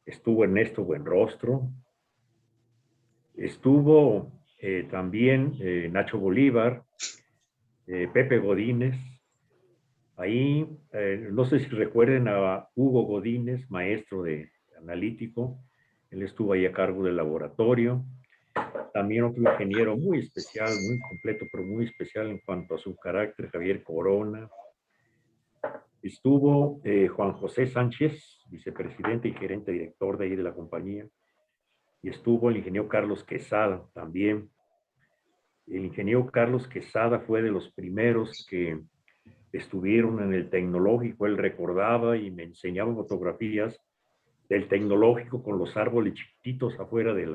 estuvo Ernesto Buenrostro, estuvo también Nacho Bolívar, Pepe Godínez. Ahí, no sé si recuerden a Hugo Godínez, maestro de analítico. Él estuvo ahí a cargo del laboratorio. También otro ingeniero muy especial, muy completo, pero muy especial en cuanto a su carácter, Javier Corona. Estuvo Juan José Sánchez, vicepresidente y gerente director de ahí de la compañía. Y estuvo el ingeniero Carlos Quesada también. El ingeniero Carlos Quesada fue de los primeros que estuvieron en el tecnológico. Él recordaba y me enseñaba fotografías del tecnológico con los árboles chiquititos afuera de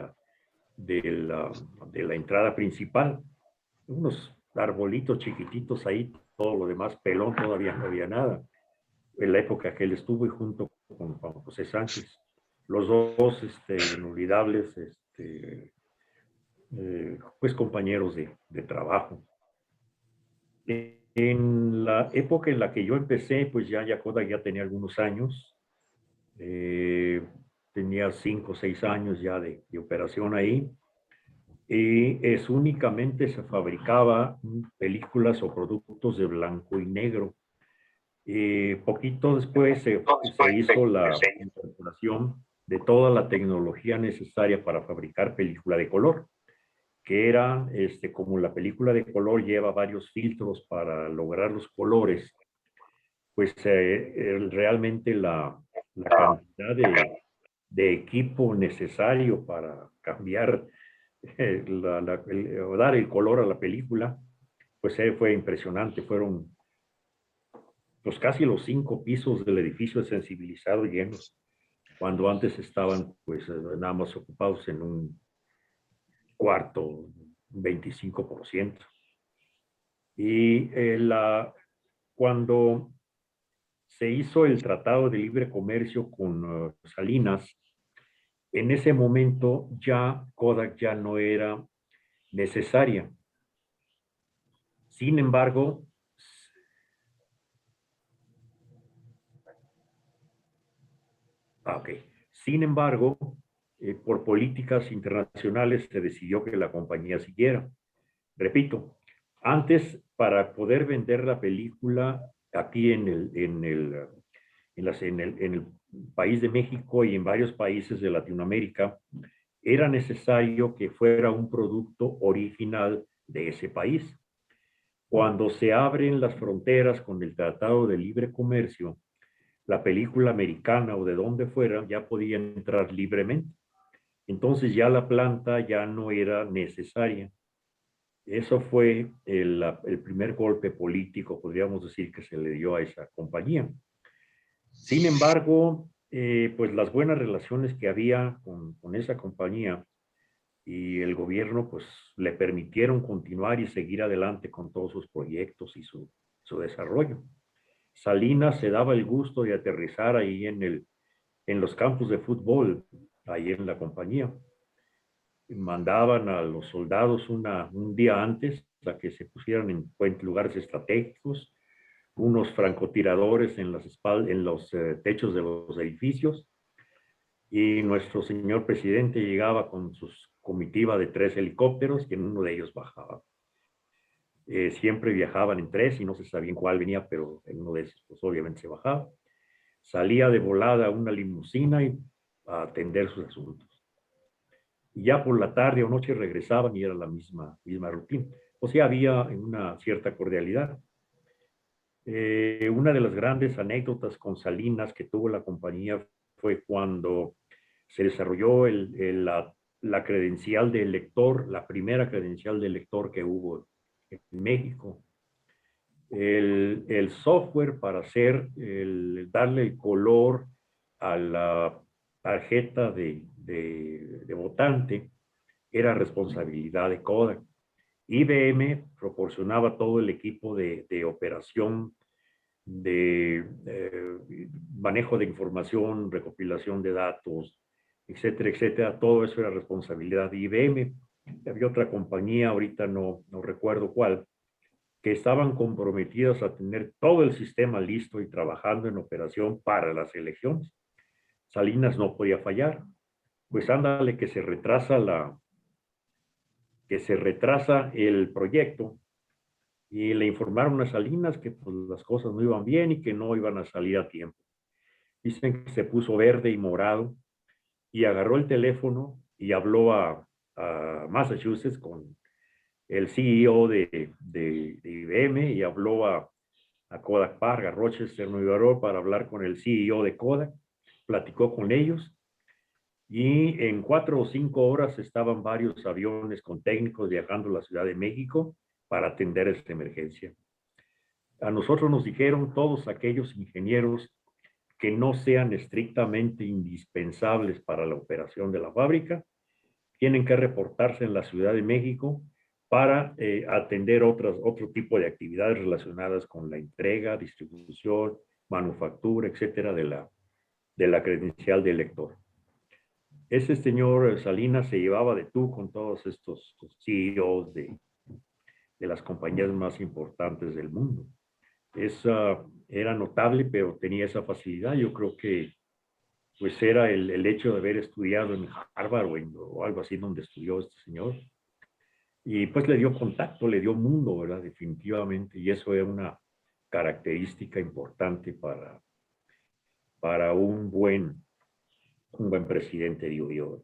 la entrada principal. Unos arbolitos chiquititos ahí, todo lo demás pelón, todavía no había nada. En la época que él estuvo y junto con Juan José Sánchez, los dos inolvidables pues compañeros de trabajo. En la época en la que yo empecé, pues ya Kodak ya tenía algunos años, eh, tenía 5 o 6 años ya de operación ahí, y únicamente se fabricaba películas o productos de blanco y negro. Poquito después se hizo la incorporación de toda la tecnología necesaria para fabricar película de color, que era, como la película de color lleva varios filtros para lograr los colores, pues realmente la cantidad de equipo necesario para cambiar, o dar el color a la película, pues fue impresionante. Fueron pues casi los 5 pisos del edificio sensibilizado llenos, cuando antes estaban pues nada más ocupados en un cuarto, 25%. Y cuando se hizo el Tratado de Libre Comercio con Salinas, en ese momento ya Kodak ya no era necesaria. Sin embargo, ok, sin embargo, por políticas internacionales se decidió que la compañía siguiera. Repito, antes para poder vender la película aquí en el país de México y en varios países de Latinoamérica, era necesario que fuera un producto original de ese país. Cuando se abren las fronteras con el Tratado de Libre Comercio, la película americana o de donde fuera ya podía entrar libremente. Entonces ya la planta ya no era necesaria. Eso fue el primer golpe político, podríamos decir, que se le dio a esa compañía. Sin embargo, pues las buenas relaciones que había con esa compañía y el gobierno, pues le permitieron continuar y seguir adelante con todos sus proyectos y su desarrollo. Salinas se daba el gusto de aterrizar ahí en los campos de fútbol, ahí en la compañía. Mandaban a los soldados un día antes a que se pusieran en lugares estratégicos, unos francotiradores en los techos de los edificios, y nuestro señor presidente llegaba con su comitiva de 3 helicópteros y en uno de ellos bajaba. Siempre viajaban en 3 y no se sabía en cuál venía, pero en uno de esos pues obviamente se bajaba. Salía de volada una limusina y a atender sus asuntos. Y ya por la tarde o noche regresaban y era la misma rutina. O sea, había una cierta cordialidad. Una de las grandes anécdotas con Salinas que tuvo la compañía fue cuando se desarrolló la credencial de lector, la primera credencial de lector que hubo en México. El software para darle el color a la tarjeta de votante era responsabilidad de Kodak. IBM proporcionaba todo el equipo de operación, manejo de información, recopilación de datos, etcétera, etcétera. Todo eso era responsabilidad de IBM. Había otra compañía, ahorita no recuerdo cuál, que estaban comprometidas a tener todo el sistema listo y trabajando en operación para las elecciones. Salinas no podía fallar. Pues ándale que se retrasa el proyecto y le informaron a Salinas que pues, las cosas no iban bien y que no iban a salir a tiempo. Dicen que se puso verde y morado y agarró el teléfono y habló a Massachusetts con el CEO de IBM y habló a Kodak Park, a Rochester, Nueva York, para hablar con el CEO de Kodak. Platicó con ellos y en 4 o 5 horas estaban varios aviones con técnicos viajando a la Ciudad de México para atender esta emergencia. A nosotros nos dijeron todos aquellos ingenieros que no sean estrictamente indispensables para la operación de la fábrica, tienen que reportarse en la Ciudad de México para atender otro tipo de actividades relacionadas con la entrega, distribución, manufactura, etcétera, de la credencial del lector. Ese señor Salinas se llevaba de tú con todos estos CEOs de las compañías más importantes del mundo. Era notable, pero tenía esa facilidad. Yo creo que pues era el hecho de haber estudiado en Harvard o algo así donde estudió este señor. Y pues le dio contacto, le dio mundo, ¿verdad? Definitivamente. Y eso era una característica importante para un buen presidente, digo yo.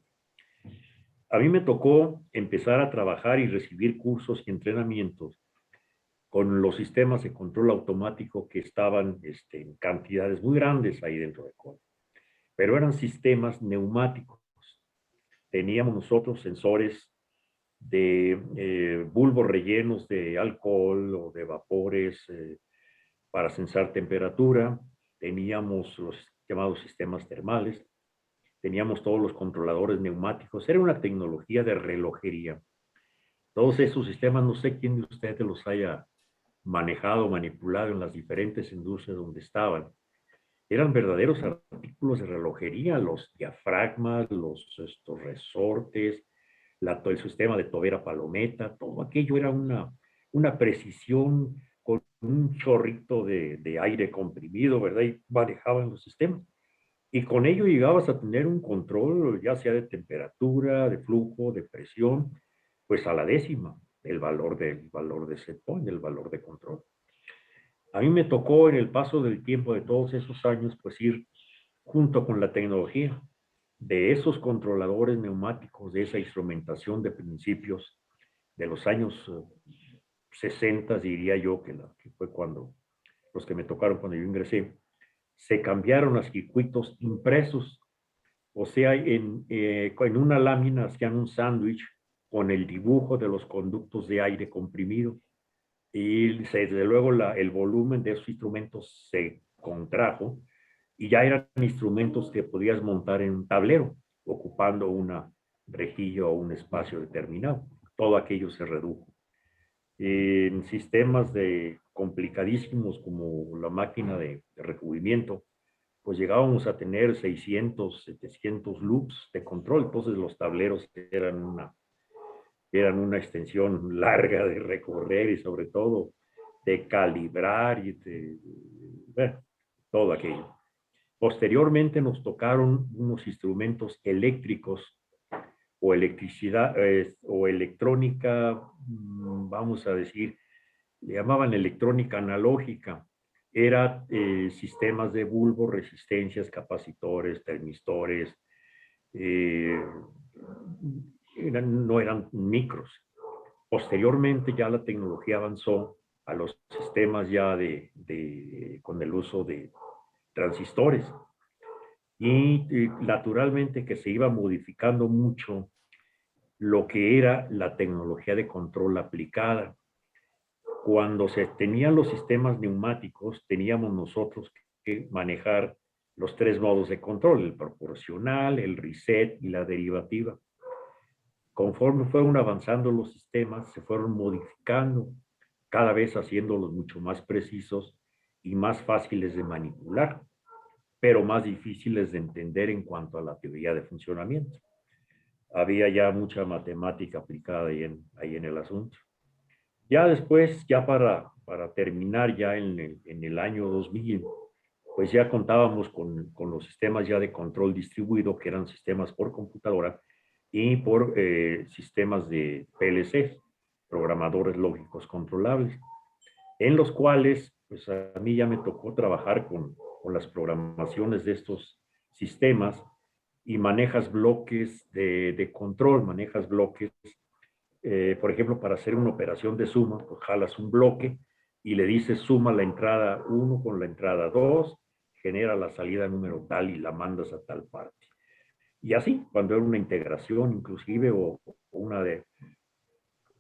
A mí me tocó empezar a trabajar y recibir cursos y entrenamientos con los sistemas de control automático que estaban en cantidades muy grandes ahí dentro de Kodak. Pero eran sistemas neumáticos. Teníamos nosotros sensores de bulbos rellenos de alcohol o de vapores para sensar temperatura. Teníamos los llamados sistemas termales. Teníamos todos los controladores neumáticos. Era una tecnología de relojería. Todos esos sistemas, no sé quién de ustedes los haya manejado, manipulado en las diferentes industrias donde estaban. Eran verdaderos artículos de relojería, los diafragmas, estos resortes, el sistema de tobera palometa, todo aquello era una precisión con un chorrito de aire comprimido, ¿verdad? Y manejaban los sistemas. Y con ello llegabas a tener un control, ya sea de temperatura, de flujo, de presión, pues a la décima, el valor de set point, el valor de control. A mí me tocó en el paso del tiempo de todos esos años, pues ir junto con la tecnología de esos controladores neumáticos, de esa instrumentación de principios de los años 60, diría yo, que fue cuando los que me tocaron cuando yo ingresé, se cambiaron a circuitos impresos. O sea, en una lámina hacían un sándwich con el dibujo de los conductos de aire comprimido y desde luego el volumen de esos instrumentos se contrajo y ya eran instrumentos que podías montar en un tablero, ocupando una rejilla o un espacio determinado. Todo aquello se redujo. En sistemas complicadísimos como la máquina de recubrimiento, pues llegábamos a tener 600, 700 loops de control. Entonces los tableros eran una extensión larga de recorrer y sobre todo de calibrar bueno, todo aquello. Posteriormente nos tocaron unos instrumentos eléctricos o electricidad o electrónica, vamos a decir, le llamaban electrónica analógica. Era sistemas de bulbo, resistencias, capacitores, termistores, no eran micros. Posteriormente ya la tecnología avanzó a los sistemas ya con el uso de transistores y naturalmente que se iba modificando mucho lo que era la tecnología de control aplicada. Cuando se tenían los sistemas neumáticos, teníamos nosotros que manejar los 3 modos de control, el proporcional, el reset y la derivativa. Conforme fueron avanzando los sistemas, se fueron modificando, cada vez haciéndolos mucho más precisos y más fáciles de manipular, pero más difíciles de entender en cuanto a la teoría de funcionamiento. Había ya mucha matemática aplicada ahí en el asunto. Ya después, ya para terminar, ya en el año 2000, pues ya contábamos con los sistemas ya de control distribuido, que eran sistemas por computadora y por sistemas de PLC, programadores lógicos controlables, en los cuales pues a mí ya me tocó trabajar con las programaciones de estos sistemas y manejas bloques de control, manejas bloques, por ejemplo, para hacer una operación de suma, pues jalas un bloque y le dices suma la entrada 1 con la entrada 2, genera la salida número tal y la mandas a tal parte. Y así, cuando era una integración inclusive o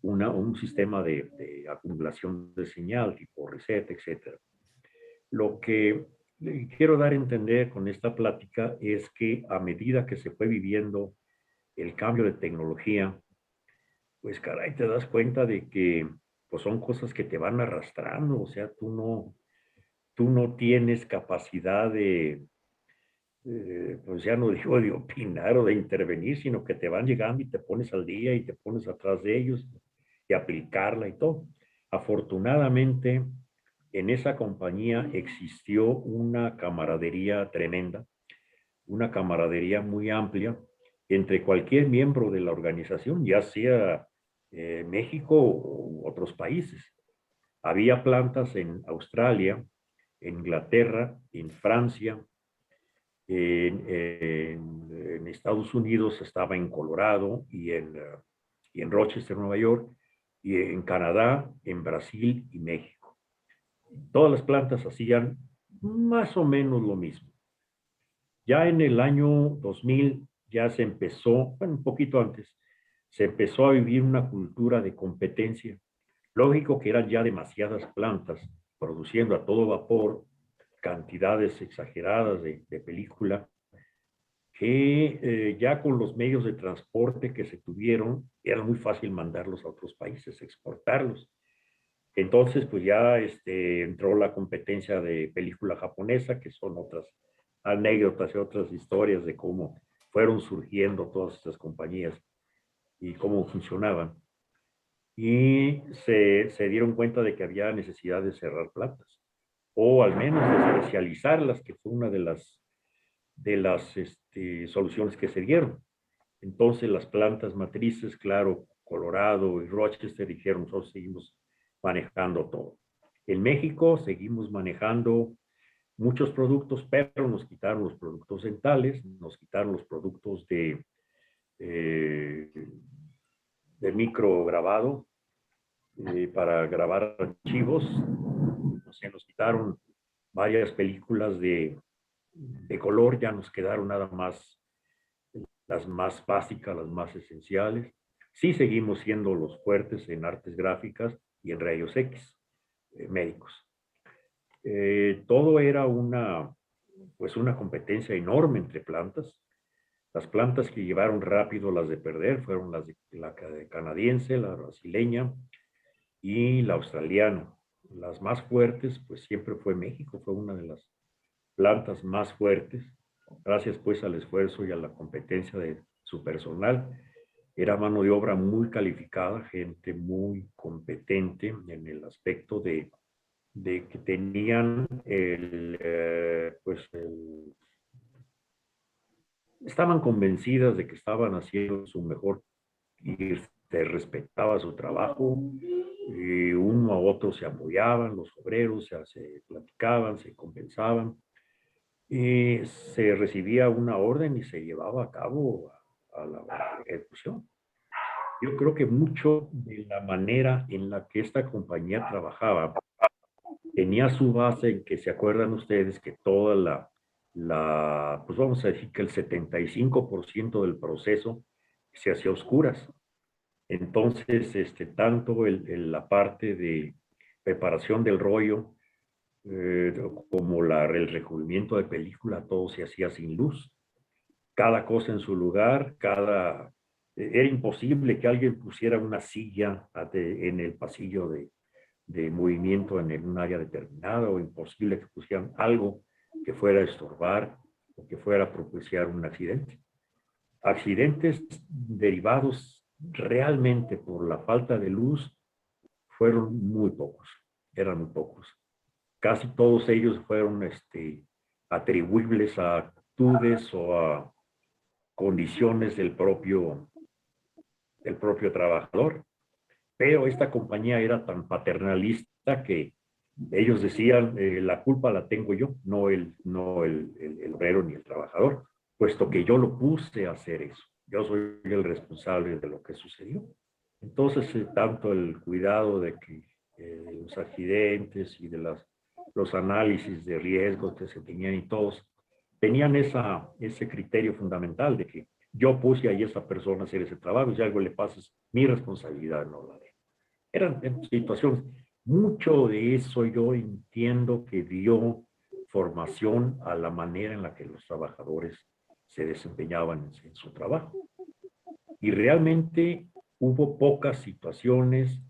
un sistema de acumulación de señal, tipo reset, etcétera. Lo que quiero dar a entender con esta plática es que a medida que se fue viviendo el cambio de tecnología, pues caray, te das cuenta de que pues son cosas que te van arrastrando, o sea, tú no tienes capacidad pues ya no digo de opinar o de intervenir, sino que te van llegando y te pones al día y te pones atrás de ellos y aplicarla y todo. Afortunadamente, en esa compañía existió una camaradería tremenda, una camaradería muy amplia entre cualquier miembro de la organización, ya sea México u otros países. Había plantas en Australia, en Inglaterra, en Francia, en Estados Unidos estaba en Colorado y en Rochester, Nueva York, y en Canadá, en Brasil y México. Todas las plantas hacían más o menos lo mismo. Ya en el año 2000 ya se empezó, bueno, un poquito antes, se empezó a vivir una cultura de competencia. Lógico que eran ya demasiadas plantas produciendo a todo vapor cantidades exageradas de película que ya con los medios de transporte que se tuvieron, era muy fácil mandarlos a otros países, exportarlos. Entonces, pues ya entró la competencia de película japonesa, que son otras anécdotas y otras historias de cómo fueron surgiendo todas estas compañías y cómo funcionaban. Y se dieron cuenta de que había necesidad de cerrar plantas, o al menos de especializarlas, que fue una de las soluciones que se dieron. Entonces las plantas matrices, claro, Colorado y Rochester dijeron, nosotros seguimos manejando todo. En México seguimos manejando muchos productos, pero nos quitaron los productos dentales, nos quitaron los productos de micrograbado para grabar archivos. Se nos quitaron varias películas de color, ya nos quedaron nada más las más básicas, las más esenciales. Sí seguimos siendo los fuertes en artes gráficas y en rayos X médicos. Todo era pues una competencia enorme entre plantas. Las plantas que llevaron rápido las de perder fueron la canadiense, la brasileña y la australiana. Las más fuertes, pues siempre fue México, fue una de las plantas más fuertes, gracias pues al esfuerzo y a la competencia de su personal. Era mano de obra muy calificada, gente muy competente en el aspecto de que tenían estaban convencidas de que estaban haciendo su mejor y se respetaba su trabajo, y uno a otro se apoyaban, los obreros se platicaban, se compensaban, y se recibía una orden y se llevaba a cabo a la ejecución. Yo creo que mucho de la manera en la que esta compañía trabajaba tenía su base en que se acuerdan ustedes que toda pues vamos a decir que el 75% del proceso se hacía a oscuras. Entonces, tanto la parte de preparación del rollo como el recubrimiento de película, todo se hacía sin luz. Cada cosa en su lugar, era imposible que alguien pusiera una silla en el pasillo de movimiento en un área determinada, o imposible que pusieran algo que fuera a estorbar o que fuera a propiciar un accidente. Accidentes derivados realmente por la falta de luz fueron muy pocos, eran muy pocos. Casi todos ellos fueron atribuibles a actitudes o a condiciones del propio trabajador. Pero esta compañía era tan paternalista que ellos decían, la culpa la tengo yo, no el obrero ni el trabajador, puesto que yo lo puse a hacer eso. Yo soy el responsable de lo que sucedió. Entonces, tanto el cuidado de que los accidentes y de los análisis de riesgos que se tenían y todos, tenían ese criterio fundamental de que yo puse ahí a esa persona a hacer ese trabajo y si algo le pasa es mi responsabilidad, no la de él. Eran situaciones, mucho de eso yo entiendo que dio formación a la manera en la que los trabajadores se desempeñaban en su trabajo. Y realmente hubo pocas situaciones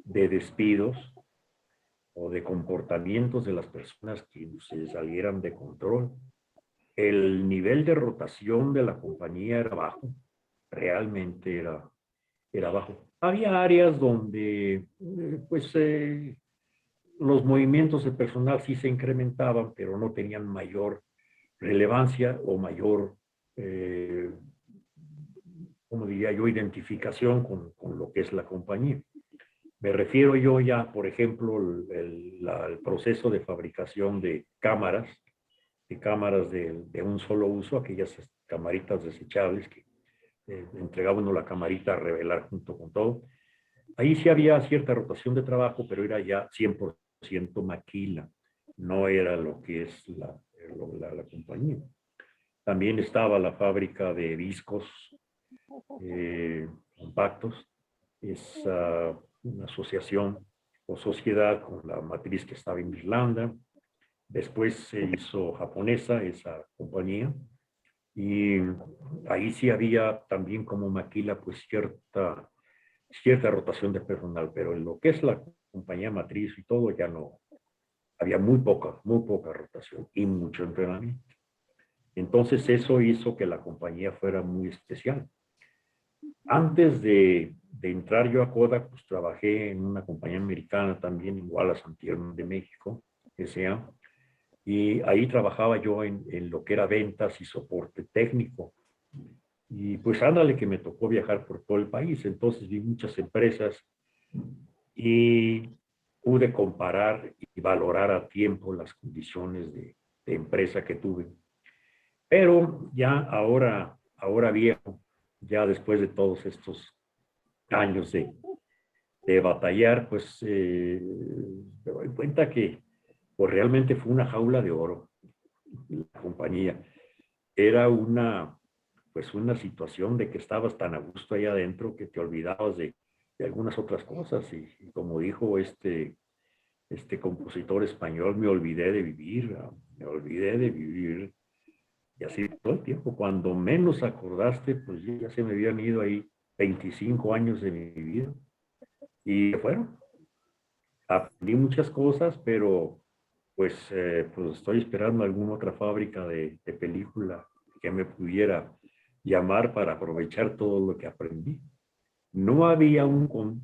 de despidos o de comportamientos de las personas que se salieran de control. El nivel de rotación de la compañía era bajo, realmente era bajo. Había áreas donde los movimientos de personal sí se incrementaban, pero no tenían mayor relevancia o mayor, como diría yo, identificación con lo que es la compañía. Me refiero yo ya, por ejemplo, el proceso de fabricación de cámaras de un solo uso, aquellas camaritas desechables que entregaba uno la camarita a revelar junto con todo. Ahí sí había cierta rotación de trabajo, pero era ya 100% maquila, no era lo que es la compañía. También estaba la fábrica de discos compactos, es una asociación o sociedad con la matriz que estaba en Irlanda. Después se hizo japonesa esa compañía y ahí sí había también como maquila pues cierta rotación de personal, pero en lo que es la compañía matriz y todo ya no, había muy poca rotación y mucho entrenamiento. Entonces eso hizo que la compañía fuera muy especial. Antes de entrar yo a Kodak, pues trabajé en una compañía americana también, igual a Santiago de México, S.A., y ahí trabajaba yo en lo que era ventas y soporte técnico. Y pues ándale que me tocó viajar por todo el país, entonces vi muchas empresas y pude comparar y valorar a tiempo las condiciones de empresa que tuve. Pero ya ahora viejo, ya después de todos estos años de batallar, pues me doy cuenta que pues realmente fue una jaula de oro la compañía. Era una situación de que estabas tan a gusto ahí adentro que te olvidabas de algunas otras cosas. Y como dijo este compositor español, me olvidé de vivir, me olvidé de vivir. Y así todo el tiempo. Cuando menos acordaste, pues ya se me habían ido ahí 25 años de mi vida. Y bueno, aprendí muchas cosas, pero pues estoy esperando alguna otra fábrica de película que me pudiera llamar para aprovechar todo lo que aprendí. No había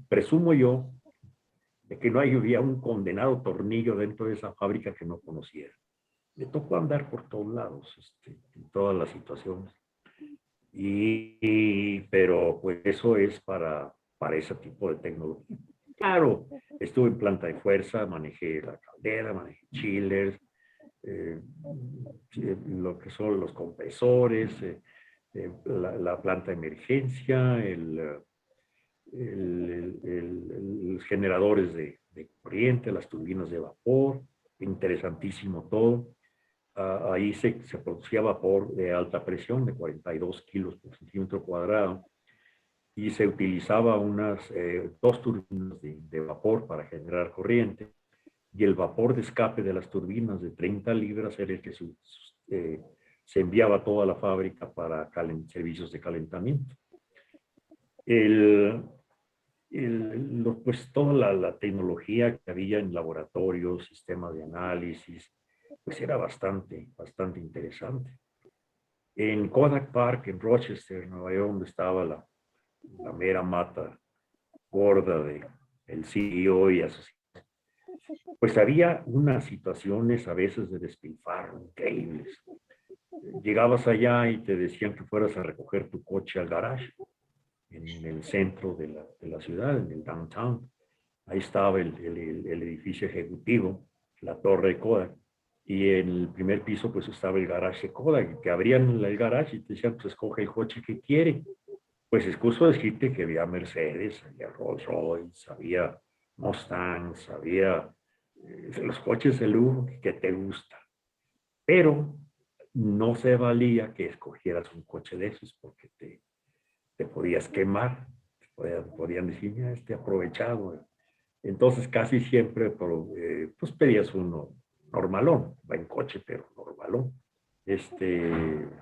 presumo yo, de que no había un condenado tornillo dentro de esa fábrica que no conociera. Me tocó andar por todos lados, en todas las situaciones. Pero pues eso es para ese tipo de tecnología. Claro, estuve en planta de fuerza, manejé la caldera, manejé chillers, eh, lo que son los compresores, la planta de emergencia, los generadores de corriente, las turbinas de vapor, interesantísimo todo. Ahí se producía vapor de alta presión de 42 kilos por centímetro cuadrado y se utilizaba dos turbinas de vapor para generar corriente y el vapor de escape de las turbinas de 30 libras era el que se enviaba a toda la fábrica para servicios de calentamiento. Pues toda la tecnología que había en laboratorios, sistemas de análisis, pues era bastante interesante. En Kodak Park, en Rochester, Nueva York, donde estaba la mera mata gorda del CEO y así, pues había unas situaciones a veces de despilfarro increíbles. Llegabas allá y te decían que fueras a recoger tu coche al garage en el centro de la ciudad, en el downtown. Ahí estaba el edificio ejecutivo, la torre de Kodak, y en el primer piso pues estaba el garage de Kodak, y te abrían el garage y te decían, pues escoge el coche que quiere. Pues excuso decirte que había Mercedes, había Rolls Royce, había Mustangs, había los coches de lujo que te gustan. Pero no se valía que escogieras un coche de esos porque te podías quemar, podían decir, mira, este aprovechado. Entonces casi siempre pues pedías uno normalón, buen coche, pero normalón,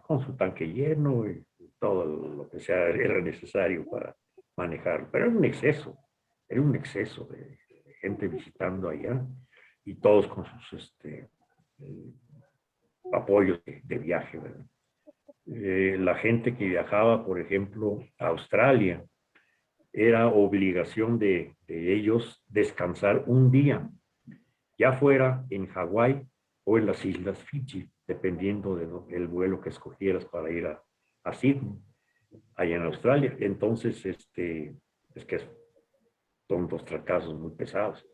con su tanque lleno y todo lo que sea era necesario para manejarlo. Pero era un exceso de gente visitando allá y todos con sus eh, apoyos de viaje, ¿verdad? La gente que viajaba, por ejemplo, a Australia, era obligación de ellos descansar un día, ya fuera en Hawái o en las Islas Fiji, dependiendo del vuelo que escogieras para ir a Sydney, allá en Australia. Entonces, es que son dos fracasos muy pesados.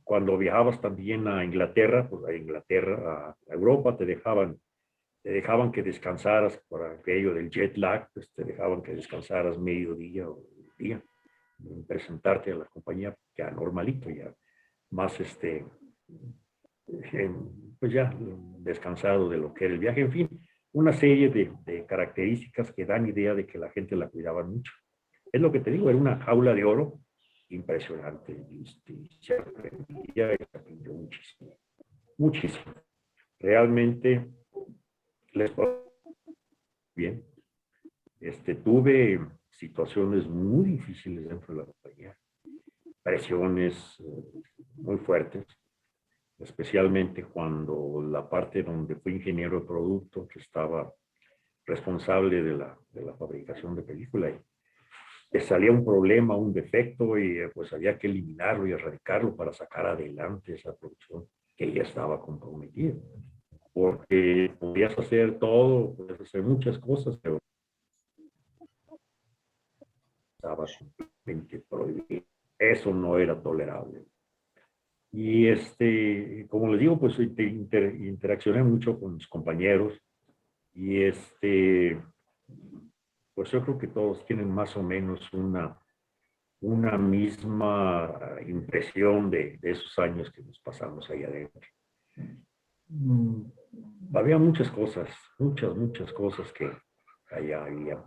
Cuando viajabas también a Inglaterra, pues a Inglaterra, a Europa, te dejaban que descansaras por aquello del jet lag, pues te dejaban que descansaras mediodía o día, presentarte a la compañía ya normalito, ya más pues ya descansado de lo que era el viaje, en fin, una serie de características que dan idea de que la gente la cuidaba mucho. Es lo que te digo, era una jaula de oro impresionante, se aprendió muchísimo, muchísimo. Realmente les fue bien. Tuve situaciones muy difíciles dentro de la compañía, presiones muy fuertes, especialmente cuando la parte donde fui ingeniero de producto, que estaba responsable de la fabricación de película, y que salía un problema, un defecto, y pues había que eliminarlo y erradicarlo para sacar adelante esa producción que ya estaba comprometida. Porque podías hacer todo, podías hacer muchas cosas, pero estaba completamente prohibido. Eso no era tolerable. Y como les digo, pues interaccioné mucho con mis compañeros y pues yo creo que todos tienen más o menos una misma impresión de esos años que nos pasamos ahí adentro. Mm, Había muchas cosas, muchas cosas que allá había.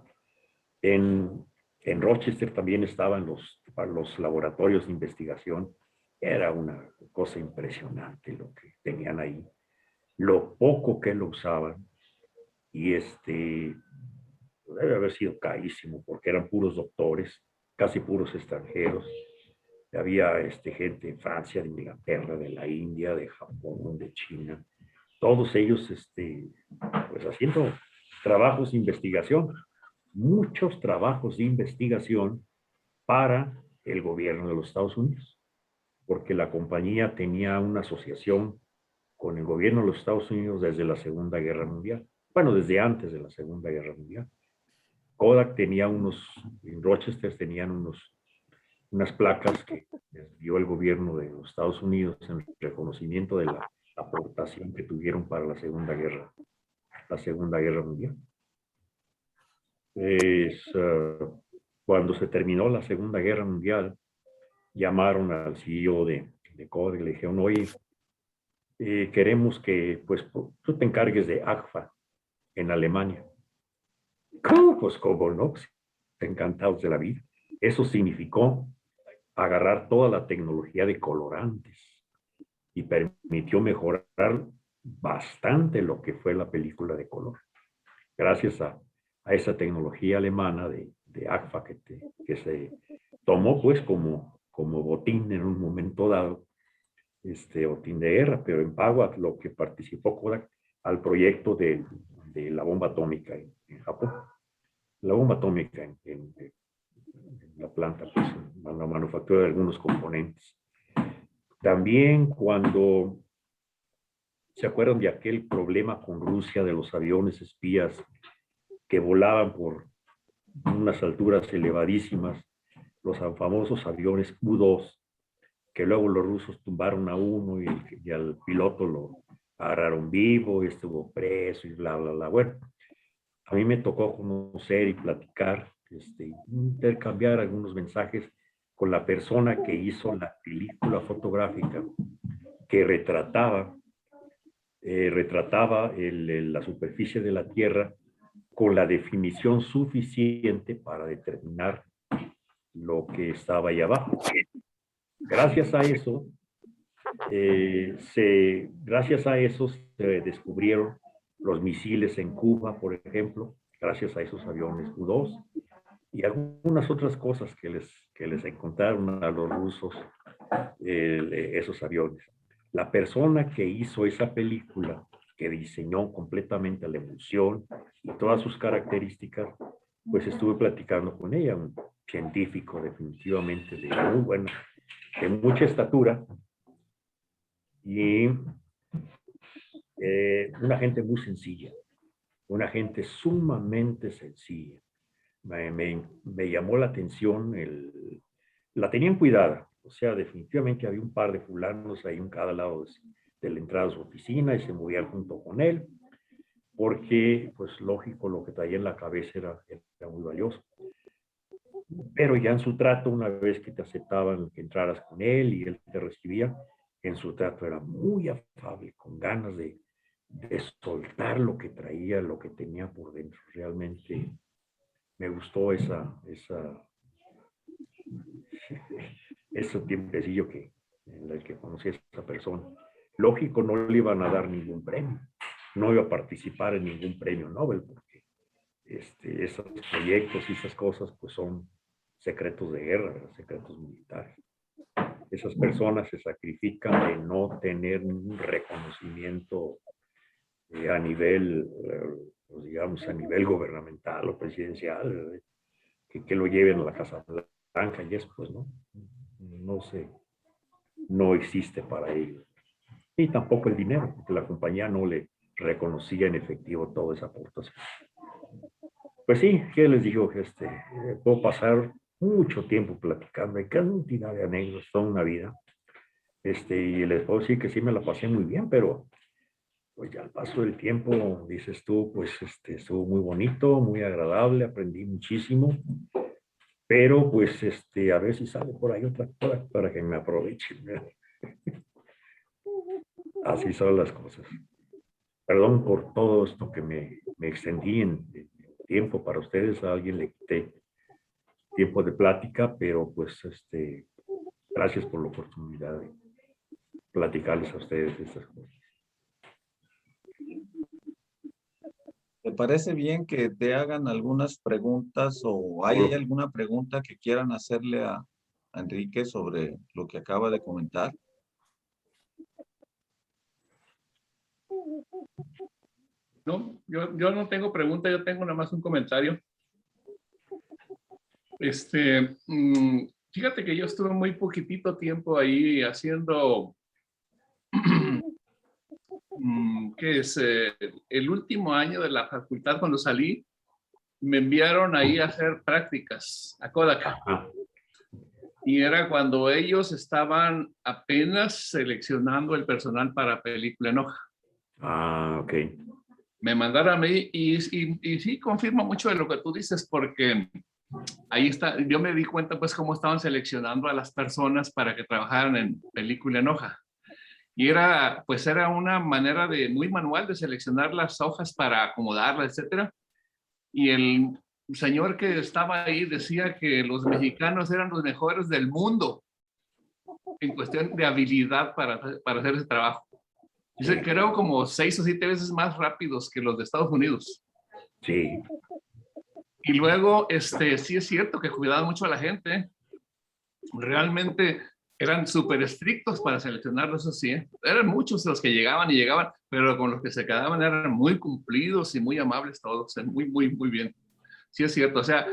En, en Rochester también estaban los laboratorios de investigación. Era una cosa impresionante lo que tenían ahí, lo poco que lo usaban. Y debe haber sido carísimo porque eran puros doctores, casi puros extranjeros. Había gente de Francia, de Inglaterra, de la India, de Japón, de China. Todos ellos pues haciendo trabajos de investigación, muchos trabajos de investigación para el gobierno de los Estados Unidos, porque la compañía tenía una asociación con el gobierno de los Estados Unidos desde la Segunda Guerra Mundial. Bueno, desde antes de la Segunda Guerra Mundial. Kodak tenía en Rochester tenían unas placas que les dio el gobierno de los Estados Unidos en reconocimiento de la aportación que tuvieron para la Segunda Guerra Mundial. Cuando se terminó la Segunda Guerra Mundial, llamaron al CEO de Kodak y le dijeron, oye, queremos que pues tú te encargues de AGFA en Alemania. ¿Cómo? Pues cómo no, pues, encantados de la vida. Eso significó agarrar toda la tecnología de colorantes y permitió mejorar bastante lo que fue la película de color. Gracias a esa tecnología alemana de AGFA que se tomó pues como botín en un momento dado, botín de guerra, pero en pago a lo que participó Kodak al proyecto de la bomba atómica en Japón. La bomba atómica en la planta, pues, en la manufactura de algunos componentes. También cuando se acuerdan de aquel problema con Rusia de los aviones espías que volaban por unas alturas elevadísimas, los famosos aviones U-2, que luego los rusos tumbaron a uno y al piloto lo agarraron vivo y estuvo preso y bla, bla, bla. Bueno, a mí me tocó conocer y platicar, intercambiar algunos mensajes con la persona que hizo la película fotográfica que retrataba la superficie de la Tierra con la definición suficiente para determinar lo que estaba ahí abajo. Gracias a eso, gracias a eso se descubrieron los misiles en Cuba, por ejemplo, gracias a esos aviones U-2 y algunas otras cosas que les encontraron a los rusos esos aviones. La persona que hizo esa película, que diseñó completamente la emulsión y todas sus características, pues estuve platicando con ella, un científico definitivamente de muy buena, de mucha estatura y una gente muy sencilla, una gente sumamente sencilla. Me llamó la atención, la tenían cuidada, o sea, definitivamente había un par de fulanos ahí en cada lado de la entrada de su oficina y se movían junto con él, porque, pues lógico, lo que traía en la cabeza era muy valioso. Pero ya en su trato, una vez que te aceptaban que entraras con él y él te recibía, en su trato era muy afable, con ganas de soltar lo que traía, lo que tenía por dentro. Realmente me gustó ese tiempecillo en el que conocí a esa persona. Lógico, no le iban a dar ningún premio, no iba a participar en ningún premio Nobel, porque esos proyectos y esas cosas pues son secretos de guerra, ¿verdad? Secretos militares. Esas personas se sacrifican de no tener un reconocimiento a nivel, pues, digamos, a nivel gubernamental o presidencial, que lo lleven a la Casa Blanca y eso, pues no sé, no existe para ellos. Y tampoco el dinero, porque la compañía no le reconocía en efectivo toda esa aportación. Pues sí, ¿qué les digo? Puedo pasar mucho tiempo platicando, hay cantidad de anécdotas, toda una vida. Y les puedo decir que sí me la pasé muy bien, pero pues ya al paso del tiempo, dices tú, pues estuvo muy bonito, muy agradable, aprendí muchísimo, pero pues a ver si sale por ahí otra cosa para que me aprovechen. Así son las cosas. Perdón por todo esto que me extendí en tiempo para ustedes, a alguien le quité tiempo de plática, pero pues gracias por la oportunidad de platicarles a ustedes estas cosas. ¿Te parece bien que te hagan algunas preguntas o hay alguna pregunta que quieran hacerle a Enrique sobre lo que acaba de comentar? No, yo no tengo pregunta, yo tengo nada más un comentario. Fíjate que yo estuve muy poquitito tiempo ahí haciendo, ¿qué es? El último año de la facultad cuando salí, me enviaron ahí a hacer prácticas a Kodak. Ajá. Y era cuando ellos estaban apenas seleccionando el personal para película en hoja. Ah, ok. Me mandaron a mí y sí confirma mucho de lo que tú dices, porque ahí está, yo me di cuenta pues cómo estaban seleccionando a las personas para que trabajaran en película en hoja. Y era una manera muy manual de seleccionar las hojas para acomodarlas, etcétera. Y el señor que estaba ahí decía que los mexicanos eran los mejores del mundo en cuestión de habilidad para hacer ese trabajo. Dice, creo como 6 o 7 veces más rápidos que los de Estados Unidos. Sí. Y luego, sí es cierto que cuidaban mucho a la gente. Realmente eran súper estrictos para seleccionarlos, eso sí. Eran muchos los que llegaban y llegaban, pero con los que se quedaban eran muy cumplidos y muy amables todos. Muy, muy, muy bien. Sí es cierto. O sea,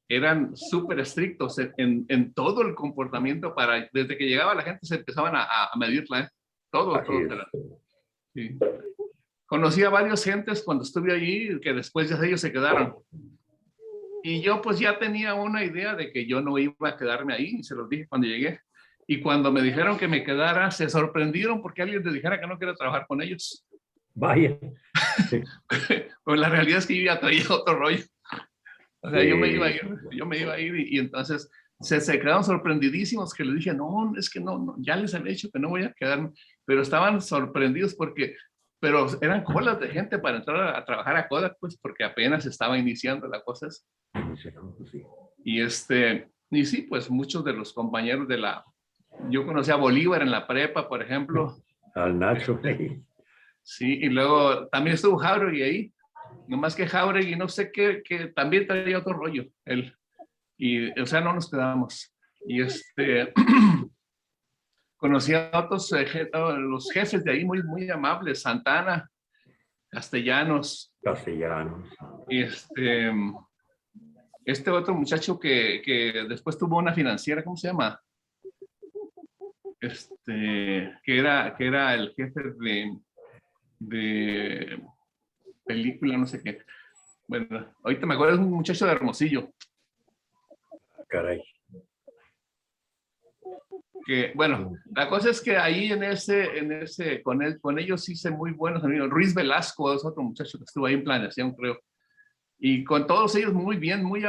eran súper estrictos en todo el comportamiento desde que llegaba la gente se empezaban a medirla, ¿eh? Todo, Así todo. es. Sí. Conocí a varios gentes cuando estuve allí que después ya ellos se quedaron. Y yo pues ya tenía una idea de que yo no iba a quedarme ahí, y se los dije cuando llegué. Y cuando me dijeron que me quedara, se sorprendieron porque alguien les dijera que no quería trabajar con ellos. Vaya. Pues la realidad es que yo ya traía otro rollo. O sea, Sí. yo me iba a ir y entonces se quedaron sorprendidísimos que les dije, no, es que no, ya les había dicho que no voy a quedarme, pero estaban sorprendidos pero eran colas de gente para entrar a trabajar a Kodak, pues porque apenas estaba iniciando la cosa. Sí. Y sí, pues muchos de los compañeros yo conocí a Bolívar en la prepa, por ejemplo. Al Nacho. Sí, y luego también estuvo Jauregui ahí, nomás que Jauregui no sé qué, que también traía otro rollo, él. Y, o sea, no nos quedamos. Y conocí a otros, los jefes de ahí muy, muy amables, Santana, Castellanos, Castellanos. y este otro muchacho que después tuvo una financiera, ¿cómo se llama? Que era el jefe de película, no sé qué. Bueno, ahorita me acuerdo, es un muchacho de Hermosillo. Caray. Que, bueno, la cosa es que ahí con ellos hice muy buenos amigos. Ruiz Velasco es otro muchacho que estuvo ahí en planeación, creo. Y con todos ellos muy bien, muy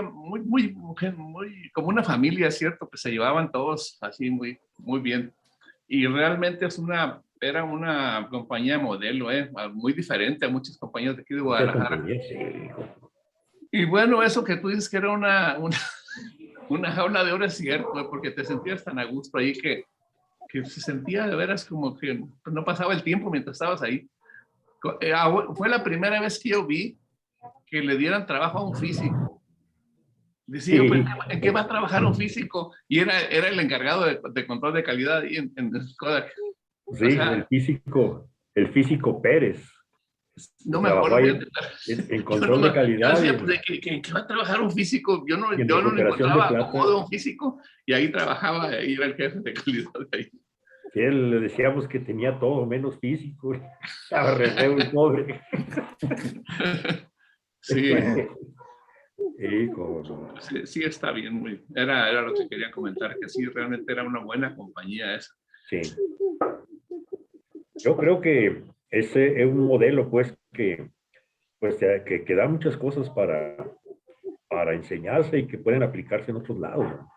como una familia, ¿cierto? Que se llevaban todos así muy, muy bien. Y realmente era una compañía modelo, muy diferente a muchas compañías de aquí de Muchas Guadalajara. compañías, sí. Y bueno, eso que tú dices que era una jaula de oro es cierto, porque te sentías tan a gusto ahí que se sentía de veras como que no pasaba el tiempo mientras estabas ahí. Fue la primera vez que yo vi que le dieran trabajo a un físico. Decía, pues, Sí, ¿en qué va a trabajar un físico? Y era el encargado de control de calidad ahí en Kodak. sí, O sea, el físico Pérez, que no me trabajó acuerdo. ahí en Yo, no control me, de yo calidad decía, pues, ¿en qué va a trabajar un físico? Yo y en no le recuperación de encontraba plata. acomodo a un físico y ahí trabajaba, y era el jefe de calidad de ahí. Sí, le decíamos que tenía todo menos físico. Estaba re feo el pobre. Sí. Sí, cómo no. Sí, sí, está bien. Era lo que quería comentar, que sí, realmente era una buena compañía esa. Sí. Yo creo que ese es un modelo, pues, que da muchas cosas para enseñarse y que pueden aplicarse en otros lados, ¿no?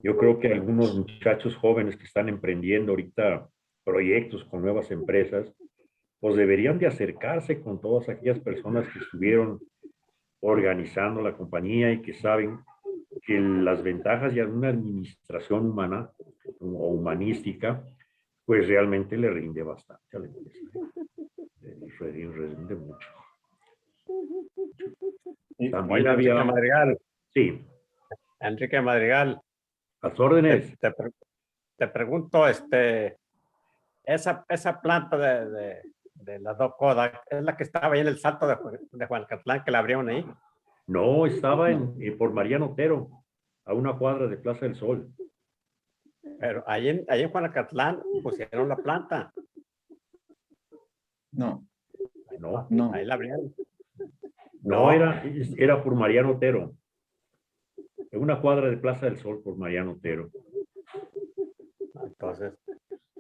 Yo creo que algunos muchachos jóvenes que están emprendiendo ahorita proyectos con nuevas empresas, pues deberían de acercarse con todas aquellas personas que estuvieron organizando la compañía y que saben que las ventajas de una administración humana o humanística, pues realmente le rinde bastante a la empresa. Rinde mucho. También Oye, Enrique había, Madrigal, sí, Enrique Madrigal, las órdenes. te pregunto, esa planta de las dos Kodak, ¿es la que estaba ahí en el Salto de Juancatlán, que la abrieron ahí? No, estaba por Mariano Otero, a una cuadra de Plaza del Sol. Pero ahí en Juanacatlán pusieron la planta. No, No, no. Ahí la abrieron. no, era por Mariano Otero. En una cuadra de Plaza del Sol por Mariano Otero. Entonces,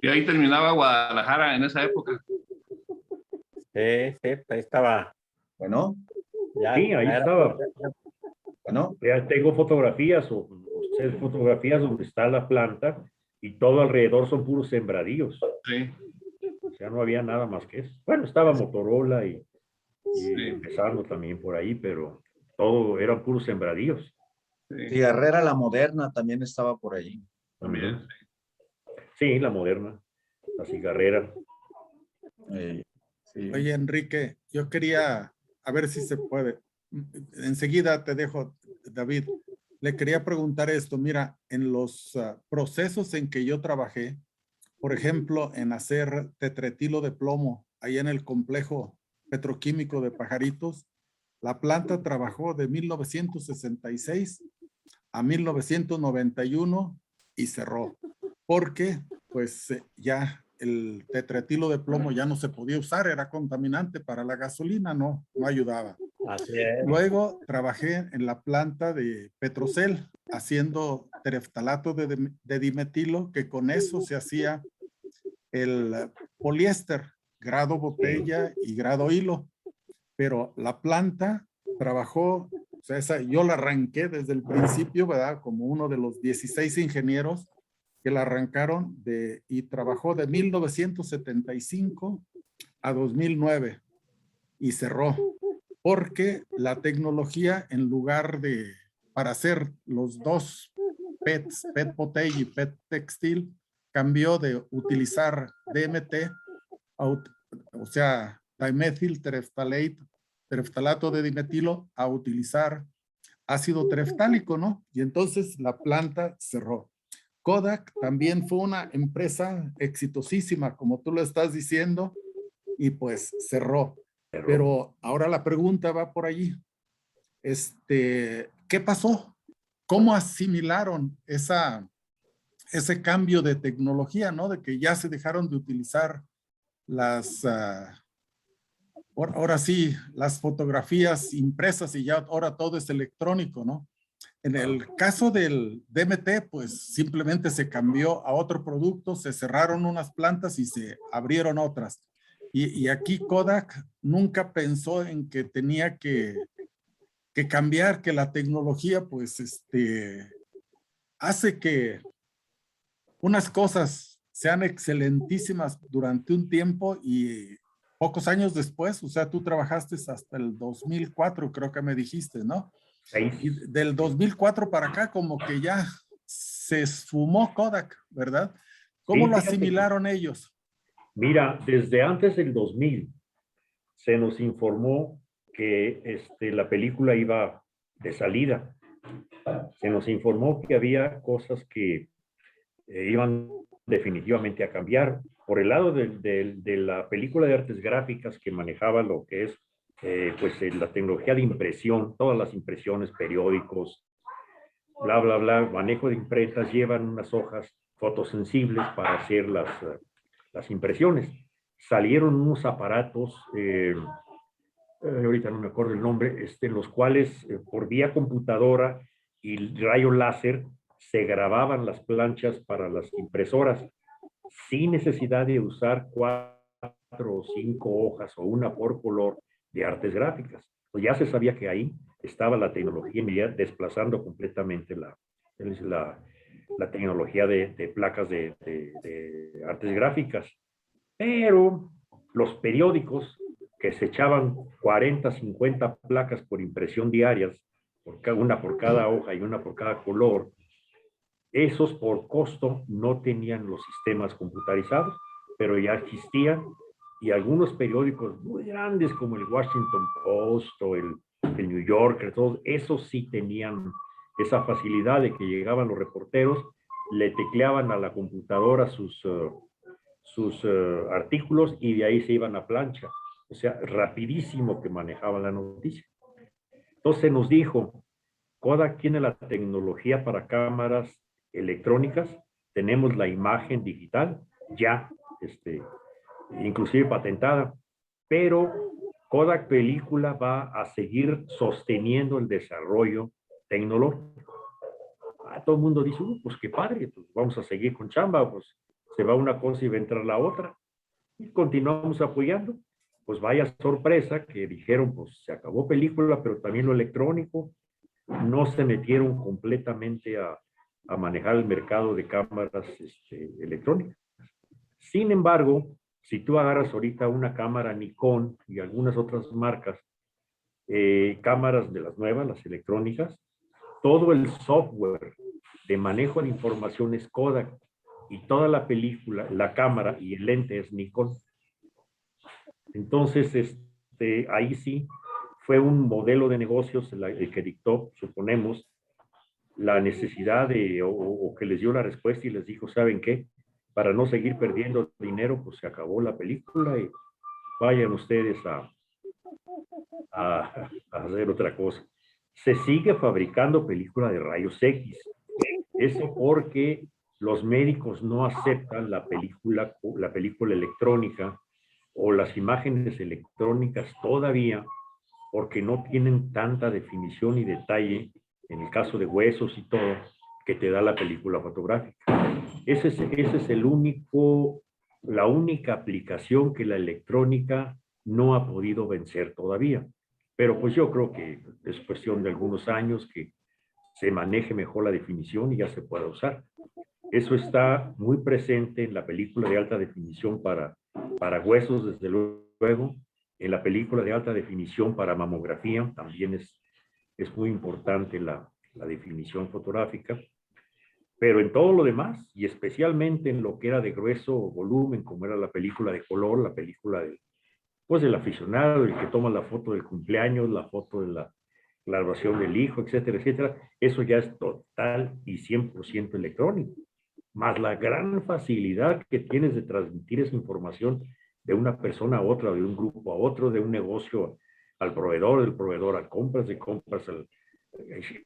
Y ahí terminaba Guadalajara en esa época. sí, ahí estaba. Bueno, Ya, Sí, ahí ya era, estaba. bueno, Ya tengo fotografías fotografías donde está la planta y todo alrededor son puros sembradíos. Sí, O sea, no había nada más que eso. Bueno, estaba Motorola y sí, empezando también por ahí, pero todo eran puros sembradíos. y sí, Herrera la Moderna también estaba por ahí. también. Sí, la moderna, la cigarrera. Sí. Oye, Enrique, yo quería, a ver si se puede. Enseguida te dejo, David. Le quería preguntar esto. Mira, en los procesos en que yo trabajé, por ejemplo, en hacer tetretilo de plomo, ahí en el complejo petroquímico de Pajaritos, la planta trabajó de 1966 a 1991 y cerró, porque pues ya el tetretilo de plomo ya no se podía usar, era contaminante para la gasolina, no ayudaba. Así es. Luego trabajé en la planta de Petrocel haciendo tereftalato de dimetilo, que con eso se hacía el poliéster, grado botella y grado hilo. Pero la planta trabajó, o sea, yo la arranqué desde el principio, ¿verdad? Como uno de los 16 ingenieros que la arrancaron y trabajó de 1975 a 2009 y cerró, porque la tecnología, en lugar de, para hacer los dos PETs, PET botella y PET textil, cambió de utilizar DMT, o sea, dimethyl tereftalato de dimetilo, a utilizar ácido tereftálico, ¿no? Y entonces la planta cerró. Kodak también fue una empresa exitosísima, como tú lo estás diciendo, y pues cerró. Pero ahora la pregunta va por allí. ¿Qué pasó? ¿Cómo asimilaron ese cambio de tecnología, ¿no? De que ya se dejaron de utilizar ahora sí, las fotografías impresas y ya ahora todo es electrónico, ¿no? En el caso del DMT, pues simplemente se cambió a otro producto, se cerraron unas plantas y se abrieron otras. Y aquí Kodak nunca pensó en que tenía que cambiar, que la tecnología pues hace que unas cosas sean excelentísimas durante un tiempo y pocos años después, o sea, tú trabajaste hasta el 2004, creo que me dijiste, ¿no? Y del 2004 para acá como que ya se esfumó Kodak, ¿verdad? ¿Cómo Sí, lo fíjate, asimilaron ellos? mira, desde antes del 2000 se nos informó que la película iba de salida. Se nos informó que había cosas que iban definitivamente a cambiar. Por el lado de la película de artes gráficas que manejaba lo que es la tecnología de impresión, todas las impresiones, periódicos, bla, bla, bla, manejo de imprentas, llevan unas hojas fotosensibles para hacer las impresiones. Salieron unos aparatos, ahorita no me acuerdo el nombre, en los cuales por vía computadora y rayo láser se grababan las planchas para las impresoras sin necesidad de usar 4 o 5 hojas o una por color de artes gráficas. Pues ya se sabía que ahí estaba la tecnología inmediata desplazando completamente la tecnología de placas de artes gráficas. Pero los periódicos que se echaban 40, 50 placas por impresión diarias, una por cada hoja y una por cada color, esos por costo no tenían los sistemas computarizados, pero ya existían y algunos periódicos muy grandes como el Washington Post o el New Yorker, todos esos sí tenían esa facilidad de que llegaban los reporteros, le tecleaban a la computadora sus artículos y de ahí se iban a plancha. O sea, rapidísimo que manejaban la noticia. Entonces nos dijo, Kodak tiene la tecnología para cámaras electrónicas, tenemos la imagen digital ya, inclusive patentada, pero Kodak Película va a seguir sosteniendo el desarrollo tecnológico. Todo el mundo dice, pues qué padre, pues vamos a seguir con chamba, pues se va una cosa y va a entrar la otra. Y continuamos apoyando. Pues vaya sorpresa que dijeron, pues se acabó película, pero también lo electrónico. No se metieron completamente a manejar el mercado de cámaras electrónicas. Sin embargo, si tú agarras ahorita una cámara Nikon y algunas otras marcas, cámaras de las nuevas, las electrónicas, todo el software de manejo de información es Kodak y toda la película, la cámara y el lente es Nikon. Entonces, ahí sí fue un modelo de negocios el que dictó, suponemos, la necesidad o que les dio la respuesta y les dijo, ¿saben qué? Para no seguir perdiendo dinero, pues se acabó la película y vayan ustedes a hacer otra cosa. se sigue fabricando película de rayos X. Eso porque los médicos no aceptan la película electrónica o las imágenes electrónicas todavía porque no tienen tanta definición y detalle, en el caso de huesos y todo, que te da la película fotográfica. Ese es la única aplicación que la electrónica no ha podido vencer todavía. Pero pues yo creo que es cuestión de algunos años que se maneje mejor la definición y ya se pueda usar. Eso está muy presente en la película de alta definición para huesos, desde luego. En la película de alta definición para mamografía también es muy importante la definición fotográfica. Pero en todo lo demás, y especialmente en lo que era de grueso volumen, como era la película de color, la película del aficionado, el que toma la foto del cumpleaños, la foto de la graduación del hijo, etcétera, etcétera, eso ya es total y 100% electrónico. Más la gran facilidad que tienes de transmitir esa información de una persona a otra, de un grupo a otro, de un negocio al proveedor, del proveedor a compras, de compras al...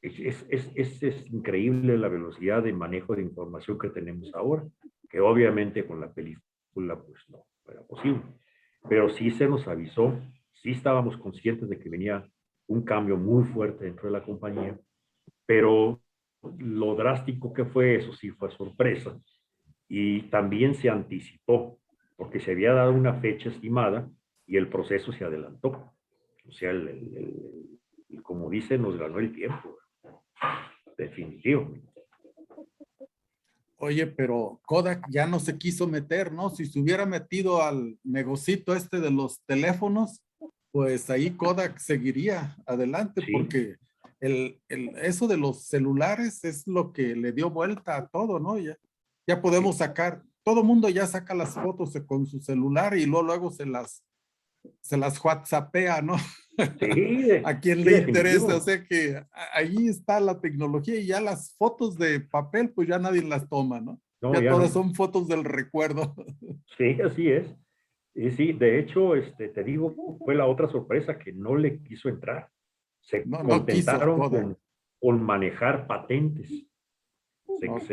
Es increíble la velocidad de manejo de información que tenemos ahora, que obviamente con la película pues no era posible. Pero sí se nos avisó, sí estábamos conscientes de que venía un cambio muy fuerte dentro de la compañía, pero lo drástico que fue eso sí fue sorpresa. Y también se anticipó, porque se había dado una fecha estimada y el proceso se adelantó. O sea, como dice, nos ganó el tiempo. Definitivo. Oye, pero Kodak ya no se quiso meter, ¿no? Si se hubiera metido al negocito este de los teléfonos, pues ahí Kodak seguiría adelante, Sí. porque eso de los celulares es lo que le dio vuelta a todo, ¿no? Ya podemos sacar, todo mundo ya saca las fotos con su celular y luego se las WhatsAppea, ¿no? Sí, A quien sí, le interesa, definitivo. o sea que ahí está la tecnología y ya las fotos de papel, pues ya nadie las toma, ¿no? No, Ya ya todas no. son fotos del recuerdo. Sí, así es. Y sí, de hecho, te digo, fue la otra sorpresa que no le quiso entrar. Se No quiso contentaron Kodak. con manejar patentes. Ok.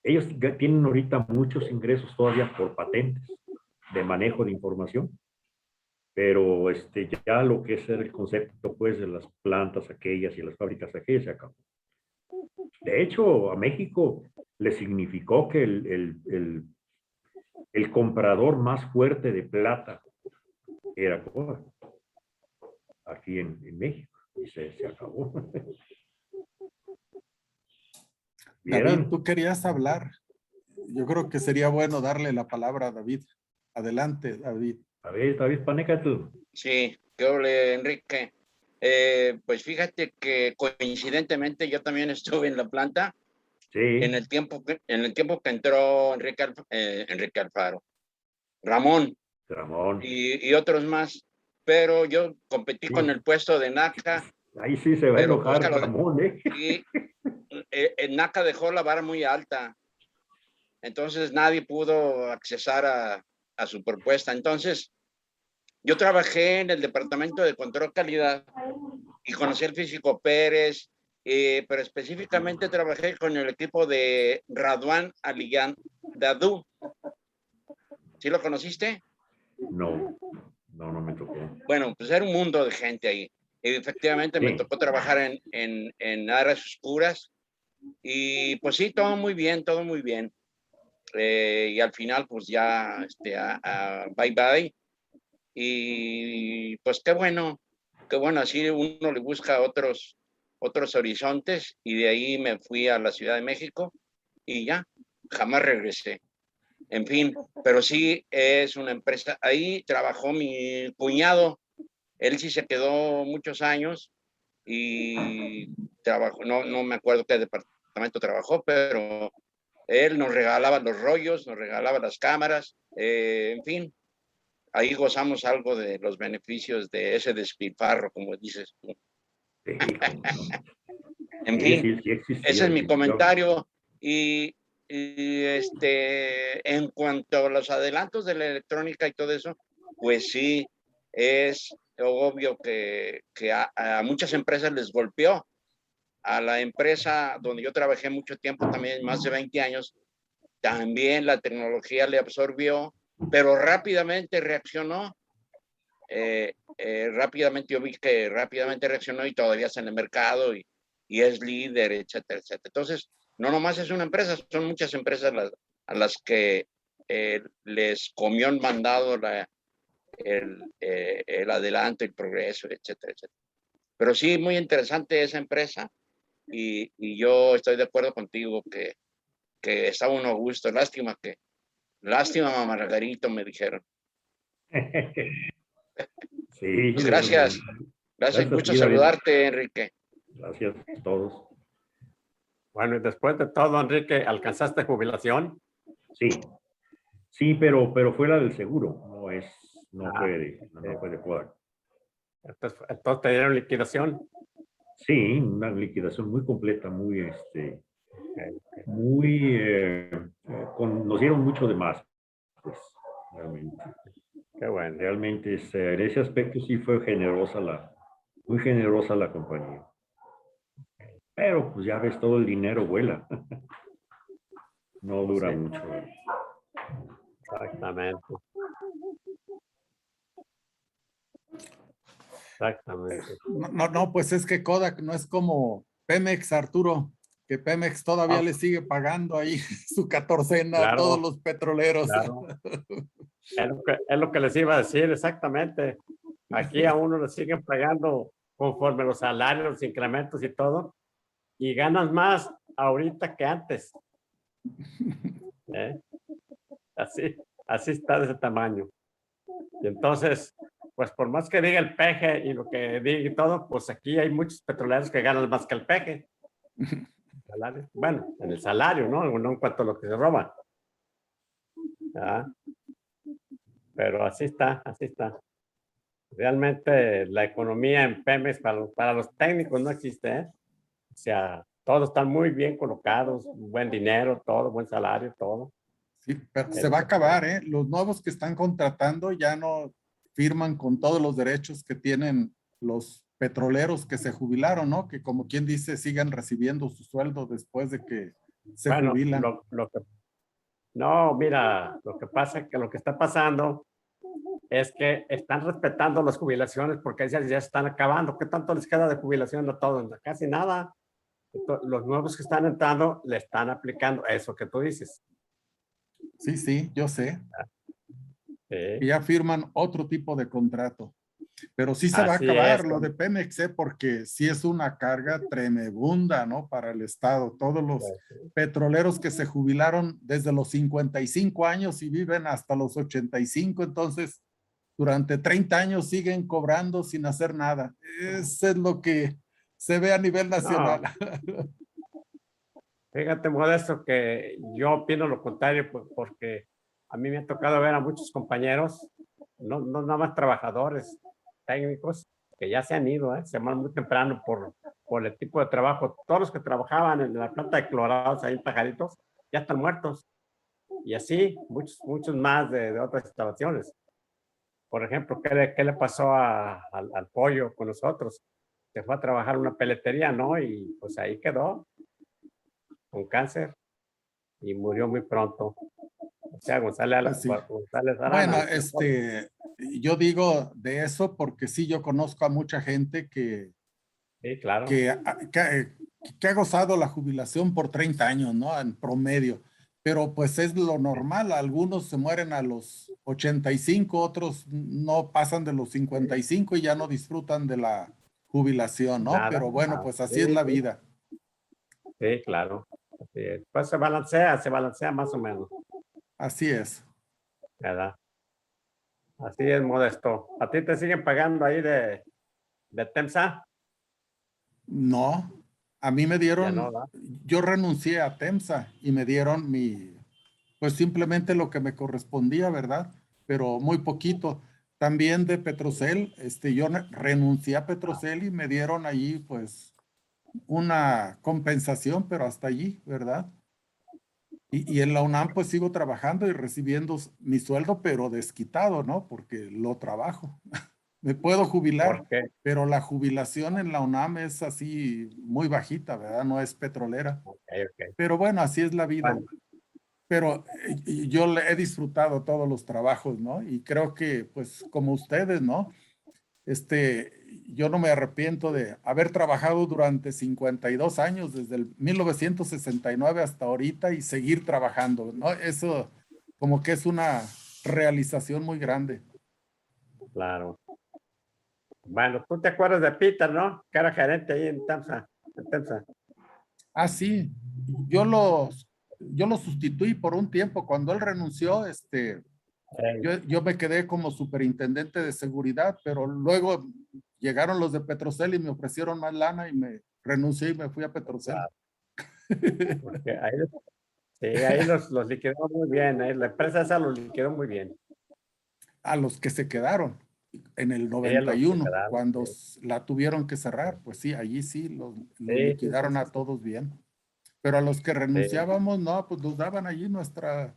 Ellos tienen ahorita muchos ingresos todavía por patentes de manejo de información, pero ya lo que es el concepto pues de las plantas aquellas y las fábricas aquellas se acabó. De hecho, a México le significó que el comprador más fuerte de plata era Kodak, aquí en México, y se acabó. David, ¿Vieran? tú querías hablar. Yo creo que sería bueno darle la palabra a David. Adelante, David. A ver, David Panecatl. Sí, qué ole, Enrique. Pues fíjate que coincidentemente yo también estuve en la planta en Sí, el tiempo que entró Enrique Alfaro, Ramón Ramón. y otros más, pero yo competí con Sí. el puesto de NACA, Ahí sí se va a pero pues enojar Ramón, ¿eh? y NACA dejó la vara muy alta, entonces nadie pudo accesar a su propuesta. Entonces yo trabajé en el departamento de control calidad y conocí al físico Pérez, pero específicamente trabajé con el equipo de Raduan Aliyan Dadu. ¿Sí lo conociste? No, no me tocó. Bueno, pues era un mundo de gente ahí. Y efectivamente me Sí, tocó trabajar en áreas oscuras y pues sí, todo muy bien, todo muy bien. Y al final pues ya bye bye. Y pues qué bueno, así uno le busca otros horizontes y de ahí me fui a la Ciudad de México y ya, jamás regresé. En fin, pero sí es una empresa. Ahí trabajó mi cuñado, él sí se quedó muchos años y trabajó, no me acuerdo qué departamento trabajó, pero él nos regalaba los rollos, nos regalaba las cámaras, en fin, ahí gozamos algo de los beneficios de ese despilfarro, como dices tú. sí, cómo no. En Sí, fin, sí, sí existía ese es mi definitivamente. comentario. En cuanto a los adelantos de la electrónica y todo eso, pues sí, es obvio que a muchas empresas les golpeó. A la empresa donde yo trabajé mucho tiempo, también más de 20 años, también la tecnología le absorbió, pero rápidamente reaccionó. Rápidamente yo vi que rápidamente reaccionó y todavía está en el mercado y es líder, etcétera, etcétera. Entonces, no nomás es una empresa, son muchas empresas a las que les comió el mandado el adelanto, el progreso, etcétera, etcétera. Pero sí, muy interesante esa empresa y yo estoy de acuerdo contigo que está uno a gusto. Lástima, Margarito, me dijeron. Sí, Pues gracias, gracias a gusto ti, David. saludarte, Enrique. Gracias a todos. Bueno, y después de todo, Enrique, ¿alcanzaste jubilación? Sí, sí, pero fue la del seguro, no Ah, fue de Kodak. Entonces te dieron liquidación. Sí, una liquidación muy completa, muy, nos dieron mucho de más, pues, realmente. Qué bueno. Realmente en ese aspecto sí fue muy generosa la compañía. Pero pues ya ves, todo el dinero vuela. No dura Sí. mucho. Exactamente. Exactamente. No, pues es que Kodak no es como Pemex, Arturo, que Pemex todavía le sigue pagando ahí su catorcena a todos Claro, los petroleros. claro. Es lo que les iba a decir, exactamente. Aquí a uno le siguen pagando conforme los salarios, los incrementos y todo, y ganas más ahorita que antes. ¿Eh? Así está de ese tamaño. Y entonces, pues por más que diga el peje y lo que diga y todo, pues aquí hay muchos petroleros que ganan más que el peje. Bueno, en el salario, ¿no? No en cuanto a lo que se roba. ¿Ah? Pero así está, así está. Realmente la economía en Pemex para los técnicos no existe, ¿eh? O sea, todos están muy bien colocados, buen dinero, todo, buen salario, todo. Sí, pero se va a acabar, ¿eh? Los nuevos que están contratando ya no firman con todos los derechos que tienen los petroleros que se jubilaron, ¿no? Que como quien dice, sigan recibiendo su sueldo después de que se Bueno, jubilan. no, mira, lo que pasa es que lo que está pasando es que están respetando las jubilaciones porque ya están acabando. ¿Qué tanto les queda de jubilación a todos? Casi nada. Los nuevos que están entrando le están aplicando eso que tú dices. Sí, yo sé. Sí. Que ya firman otro tipo de contrato. Pero sí se va a Así acabar es. lo de Pemex, ¿eh? Porque sí es una carga tremenda, ¿no? Para el Estado. Todos los petroleros que se jubilaron desde los 55 años y viven hasta los 85, entonces durante 30 años siguen cobrando sin hacer nada. Eso es lo que se ve a nivel nacional. No, fíjate, Modesto, que yo opino lo contrario, pues, porque a mí me ha tocado ver a muchos compañeros, no nada más trabajadores técnicos, que ya se han ido, se van muy temprano por el tipo de trabajo. Todos los que trabajaban en la planta de clorados ahí en Pajaritos ya están muertos. Y así, muchos más de otras instalaciones. Por ejemplo, ¿qué le pasó al pollo con nosotros? Se fue a trabajar en una peletería, ¿no? Y pues ahí quedó con cáncer y murió muy pronto. O sea, Pues sí. González Bueno, Arana. yo digo de eso porque sí, yo conozco a mucha gente Sí, claro. que ha gozado la jubilación por 30 años, ¿no? En promedio. Pero pues es lo normal. Algunos se mueren a los 85, otros no pasan de los 55 y ya no disfrutan de la jubilación, ¿no? Nada. Pero bueno, pues así es Sí, la vida. sí, claro. Así es. Pues se balancea más o menos, Así es. ¿verdad? Así es, Modesto. ¿A ti te siguen pagando ahí de TEMSA? No, a mí me Ya dieron, no, ¿verdad? yo renuncié a TEMSA y me dieron pues simplemente lo que me correspondía, ¿verdad? Pero muy poquito. También de Petrocel, yo renuncié a Petrocel y me dieron allí pues una compensación, pero hasta allí, ¿verdad? Y en la UNAM pues sigo trabajando y recibiendo mi sueldo, pero desquitado, ¿no? Porque lo trabajo. Me puedo jubilar, ¿Por qué? pero la jubilación en la UNAM es así muy bajita, ¿verdad? No es petrolera. Ok, ok. Pero bueno, así es la vida. Bueno, Pero y yo he disfrutado todos los trabajos, ¿no? Y creo que, pues, como ustedes, ¿no? Yo no me arrepiento de haber trabajado durante 52 años, desde el 1969 hasta ahorita, y seguir trabajando, ¿no? Eso como que es una realización muy grande. claro. Bueno, tú te acuerdas de Peter, ¿no? Que era gerente ahí en Temsa. En Temsa. Ah, sí, yo lo sustituí por un tiempo. Cuando él renunció, yo me quedé como superintendente de seguridad, pero luego llegaron los de Petrocel y me ofrecieron más lana y me renuncié y me fui a Petrocel. Claro, porque ahí, sí, ahí los liquidó muy bien. Ahí la empresa esa los liquidó muy bien. A los que se quedaron en el Sí, a los que 91, quedaron, cuando sí. la tuvieron que cerrar, pues sí, allí sí los Sí, liquidaron sí, a sí, todos bien. Pero a los que sí, renunciábamos, no, pues nos daban allí nuestra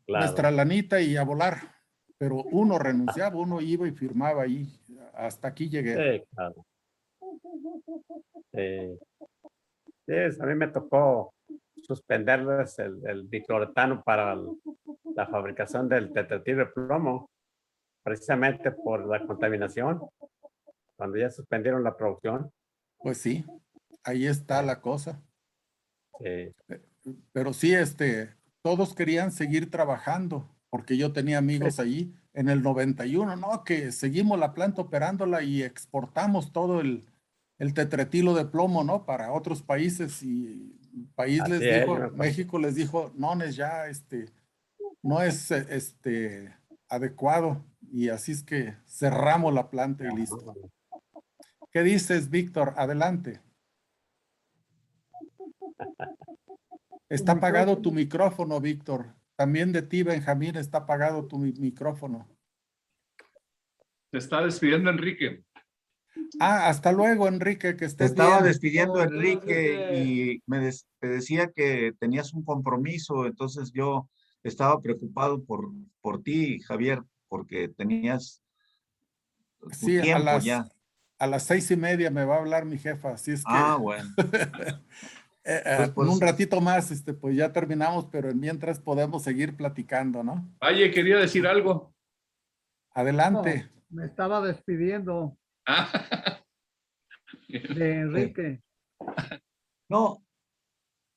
claro. lanita y a volar. Pero uno renunciaba, uno iba y firmaba ahí. Hasta aquí llegué. Sí, claro. Sí. Sí, a mí me tocó suspenderles el dicloretano para la fabricación del tetratil de plomo, precisamente por la contaminación, cuando ya suspendieron la producción. Pues sí, ahí está Eh, la cosa. sí, Pero sí, todos querían seguir trabajando, porque yo tenía amigos allí en el 91, ¿no? Que seguimos la planta operándola y exportamos todo el tetretilo de plomo, ¿no? Para otros países, y el país así les es, yo me dijo, acuerdo. México les dijo, no, ya, no es, adecuado, y así es que cerramos la planta y listo. ¿Qué dices, Víctor? Adelante. Está apagado tu micrófono, Víctor. También de ti, Benjamín, está apagado tu micrófono. Se está despidiendo Enrique. Ah, hasta luego, Enrique, que Te estés estaba bien. despidiendo, Enrique, y te decía que tenías un compromiso, entonces yo estaba preocupado por ti, Javier, porque tenías tu Sí, tiempo ya. a las 6:30 me va a hablar mi jefa, así es que Ah, bueno. en un Pues ratito más, pues ya terminamos, pero mientras podemos seguir platicando, ¿no? Valle, quería decir algo. Adelante. Me estaba despidiendo Ah, de eh, Enrique. no,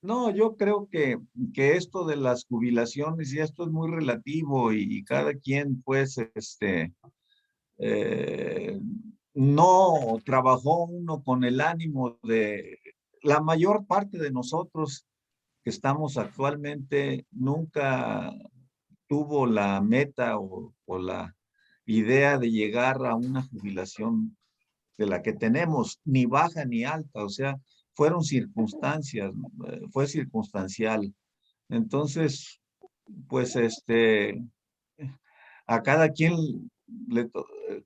no, yo creo que esto de las jubilaciones y esto es muy relativo y cada quien, pues, eh, no trabajó uno con el ánimo de, la mayor parte de nosotros que estamos actualmente nunca tuvo la meta o la idea de llegar a una jubilación de la que tenemos, ni baja ni alta, o sea, fueron circunstancias, fue circunstancial. Entonces, pues a cada quien,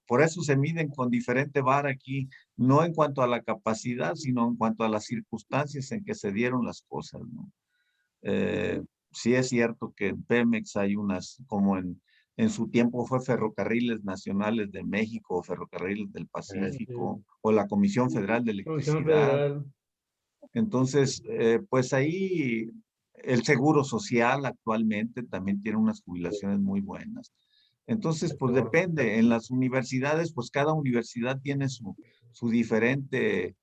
por eso se miden con diferente vara aquí, no en cuanto a la capacidad, sino en cuanto a las circunstancias en que se dieron las cosas, ¿no? Sí es cierto que en Pemex hay unas, como en su tiempo fue Ferrocarriles Nacionales de México, Ferrocarriles del Pacífico, o la Comisión Federal de Comisión Electricidad. Federal. Entonces, pues ahí el Seguro Social actualmente también tiene unas jubilaciones muy buenas. Entonces, pues depende. En las universidades, pues cada universidad tiene su diferente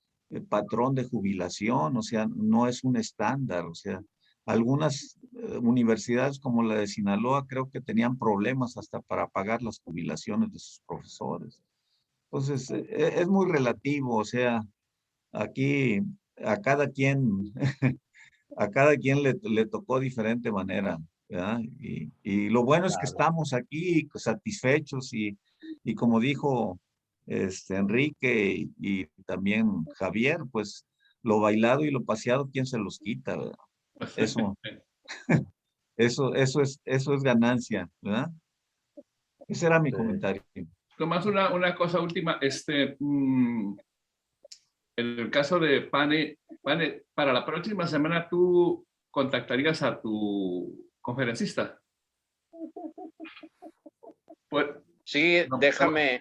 patrón de jubilación, o sea, no es un estándar, o sea, algunas universidades como la de Sinaloa creo que tenían problemas hasta para pagar las jubilaciones de sus profesores. Entonces, es muy relativo, o sea, aquí a cada quien, a cada quien le tocó diferente manera, ¿verdad? Y lo bueno es que Claro. estamos aquí satisfechos y como dijo Enrique y también Javier, pues lo bailado y lo paseado, ¿quién se los quita, verdad? Eso, eso es ganancia, ¿verdad? Ese era mi Sí. comentario. Tomás, una cosa última. En el caso de Pane, para la próxima semana tú contactarías a tu conferencista. Pues, Sí, no, déjame,